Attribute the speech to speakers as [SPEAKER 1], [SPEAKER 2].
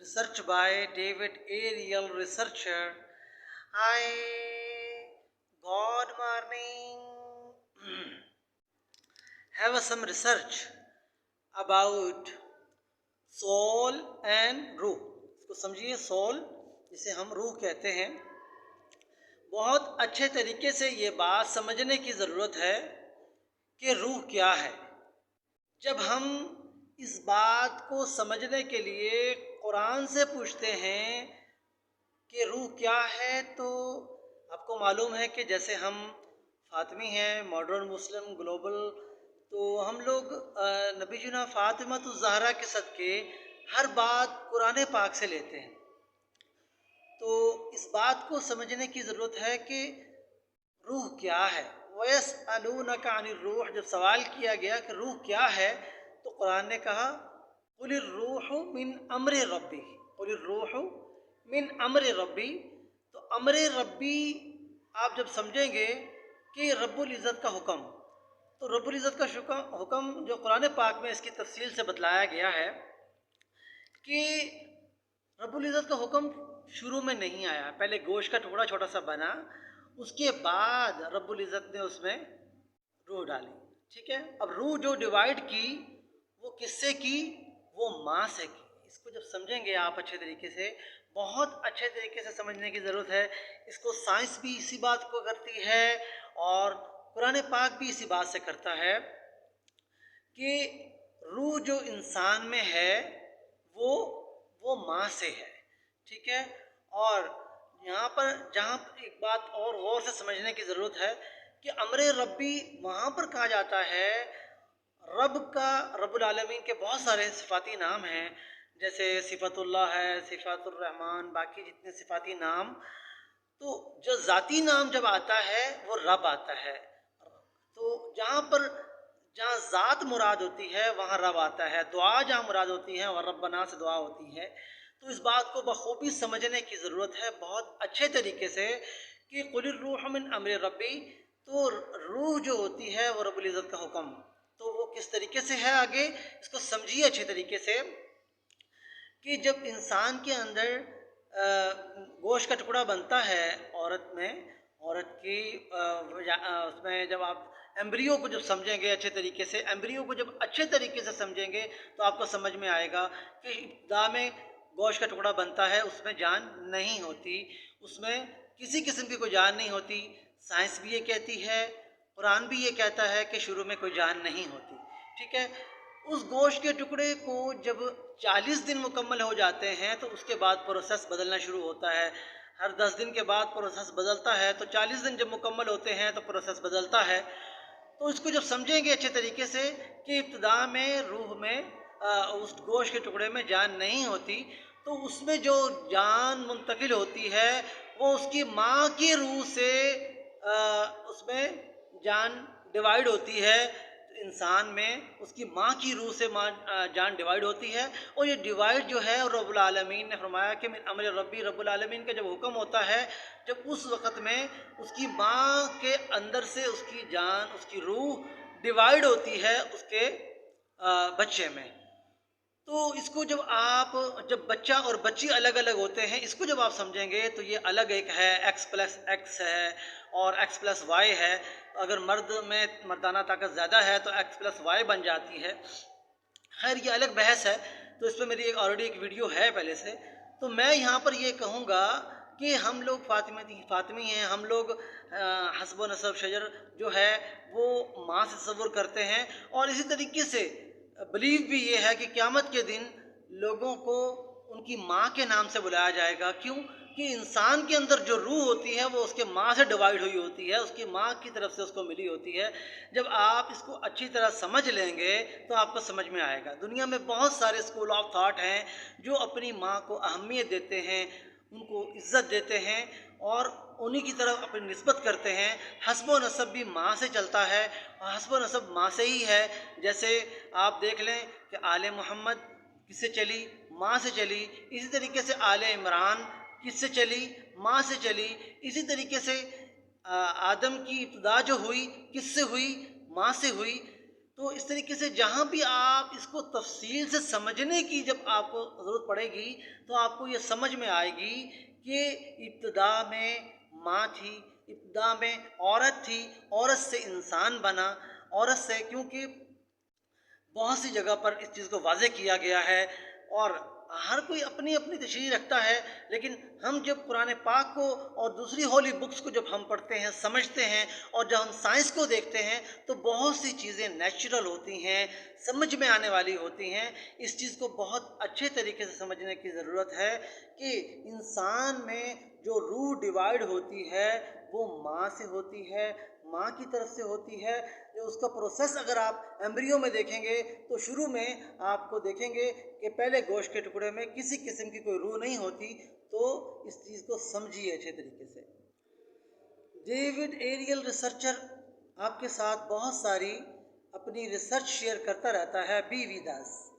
[SPEAKER 1] research by David A. Real researcher. Hi, good morning. Have some research about soul and रूह. इसको समझिए, soul जिसे हम रूह कहते हैं. बहुत अच्छे तरीके से ये बात समझने की ज़रूरत है कि रूह क्या है. जब हम इस बात को समझने के लिए कुरान से पूछते हैं कि रूह क्या है, तो आपको मालूम है कि जैसे हम फातिमी हैं, मॉडर्न मुस्लिम ग्लोबल, तो हम लोग नबी जुना फातिमा ज़हरा के सदके हर बात कुरान पाक से लेते हैं. तो इस बात को समझने की ज़रूरत है कि रूह क्या है. वयसअलूनका अनिर रूह, जब सवाल किया गया कि रूह क्या है, तो कुरान ने कहा कुलिर रूह मिन अम्र रब्बी. कुलिर रूह मिन अम्र रब्बी. तो अम्र रब्बी आप जब समझेंगे कि रब्बुल इज़्ज़त का हुक्म, तो रब्बुल इज़्ज़त का हुक्म जो कुरान पाक में इसकी तफसील से बतलाया गया है कि रब्बुल इज़्ज़त का हुक्म शुरू में नहीं आया. पहले गोश्त का टुकड़ा छोटा सा बना, उसके बाद रब्बुल इज़्ज़त ने उसमें रूह डाली. ठीक है. अब रूह जो डिवाइड की वो किससे की? वो माँ से की. इसको जब समझेंगे आप अच्छे तरीके से, बहुत अच्छे तरीके से समझने की ज़रूरत है. इसको साइंस भी इसी बात को करती है और कुरान पाक भी इसी बात से करता है कि रूह जो इंसान में है वो माँ से है. ठीक है. और यहाँ पर जहाँ पर एक बात और गौर से समझने की ज़रूरत है कि अम्र रब्बी वहाँ पर कहा जाता है. रब का, रब्बुल आलमीन के बहुत सारे सिफाती नाम हैं, जैसे सिफ़तुल्लाह है, सिफ़ातुर रहमान, बाकी जितने सिफाती नाम. तो जो ज़ाती नाम जब आता है वो रब आता है. तो जहाँ ज़ात मुराद होती है वहाँ रब आता है. दुआ जहाँ मुराद होती है वहाँ रब्बना से दुआ होती है. तो इस बात को बखूबी समझने की ज़रूरत है बहुत अच्छे तरीके से कि कुलिर रूह मिन अम्र रब्बी. तो रूह जो होती है वो रब्बुल इज़्ज़त का हुक्म, तो वो किस तरीके से है, आगे इसको समझिए अच्छे तरीके से कि जब इंसान के अंदर गोश्त का टुकड़ा बनता है औरत में, औरत की उसमें जब आप एम्ब्रियो को जब समझेंगे अच्छे तरीके से, एम्ब्रियो को जब अच्छे तरीके से समझेंगे तो आपको समझ में आएगा कि इब्तिदा में गोश्त का टुकड़ा बनता है, उसमें जान नहीं होती, उसमें किसी किस्म की कोई जान नहीं होती. साइंस भी ये कहती है, कुरान भी ये कहता है कि शुरू में कोई जान नहीं होती. ठीक है. उस गोश्त के टुकड़े को जब 40 दिन मुकम्मल हो जाते हैं तो उसके बाद प्रोसेस बदलना शुरू होता है. हर 10 दिन के बाद प्रोसेस बदलता है, तो 40 दिन जब मुकम्मल होते हैं तो प्रोसेस बदलता है. तो इसको जब समझेंगे अच्छे तरीके से कि इब्तिदा में रूह में उस गोश्त के टुकड़े में जान नहीं होती, तो उसमें जो जान मुंतकिल होती है वो उसकी माँ की रूह से उसमें जान डिवाइड होती है. इंसान में उसकी माँ की रूह से जान डिवाइड होती है. और ये डिवाइड जो है रब्बुल आलमीन ने फरमाया कि मिन अम्र रब्बी, रब्बुल आलमीन का जब हुक्म होता है, जब उस वक़्त में उसकी माँ के अंदर से उसकी जान, उसकी रूह डिवाइड होती है उसके बच्चे में. तो इसको जब बच्चा और बच्ची अलग अलग होते हैं, इसको जब आप समझेंगे तो ये अलग एक है, x प्लस एक्स है और x प्लस वाई है. अगर मर्द में मर्दाना ताकत ज़्यादा है तो x प्लस वाई बन जाती है. खैर ये अलग बहस है, तो इस पर मेरी ऑलरेडी एक वीडियो है पहले से. तो मैं यहाँ पर ये कहूँगा कि हम लोग फातिमी हैं, हम लोग हस्ब व नसब शजर जो है वो माँ से तसव्वुर करते हैं. और इसी तरीके से बिलीव भी ये है कि क़यामत के दिन लोगों को उनकी माँ के नाम से बुलाया जाएगा. क्यों? कि इंसान के अंदर जो रूह होती है वो उसके माँ से डिवाइड हुई होती है, उसकी माँ की तरफ से उसको मिली होती है. जब आप इसको अच्छी तरह समझ लेंगे तो आपको समझ में आएगा. दुनिया में बहुत सारे स्कूल ऑफ थाट हैं जो अपनी माँ को अहमियत देते हैं, उनको इज़्ज़त देते हैं और उन्हीं की तरफ अपनी निस्बत करते हैं. हस्ब व नसब भी माँ से चलता है और हस्ब व नसब माँ से ही है. जैसे आप देख लें कि आले मोहम्मद किससे चली? माँ से चली. इसी तरीके से आले इमरान किससे चली? माँ से चली. इसी तरीके से आदम की इब्तिदा जो हुई किससे हुई? माँ से हुई. तो इस तरीके से जहाँ भी आप इसको तफसील से समझने की जब आपको ज़रूरत पड़ेगी, तो आपको ये समझ में आएगी कि इब्तिदा में माँ थी, इब्तिदा में औरत थी, औरत से इंसान बना, औरत से, क्योंकि बहुत सी जगह पर इस चीज़ को वाज़ेह किया गया है। और हर कोई अपनी अपनी तशरीह रखता है, लेकिन हम जब कुरान पाक को और दूसरी होली बुक्स को जब हम पढ़ते हैं, समझते हैं, और जब हम साइंस को देखते हैं, तो बहुत सी चीज़ें नेचुरल होती हैं, समझ में आने वाली होती हैं। इस चीज़ को बहुत अच्छे तरीके से समझने की ज़रूरत है कि इंसान में जो रूह डिवाइड होती है वो माँ से होती है, माँ की तरफ से होती है। जो उसका प्रोसेस अगर आप एम्ब्रियो में देखेंगे, तो शुरू में आपको देखेंगे कि पहले गोश्त के टुकड़े में किसी किस्म की कोई रूह नहीं होती। तो इस चीज़ को समझिए अच्छे तरीके से। डेविड एरियल रिसर्चर आपके साथ बहुत सारी अपनी रिसर्च शेयर करता रहता है, बी विद अस।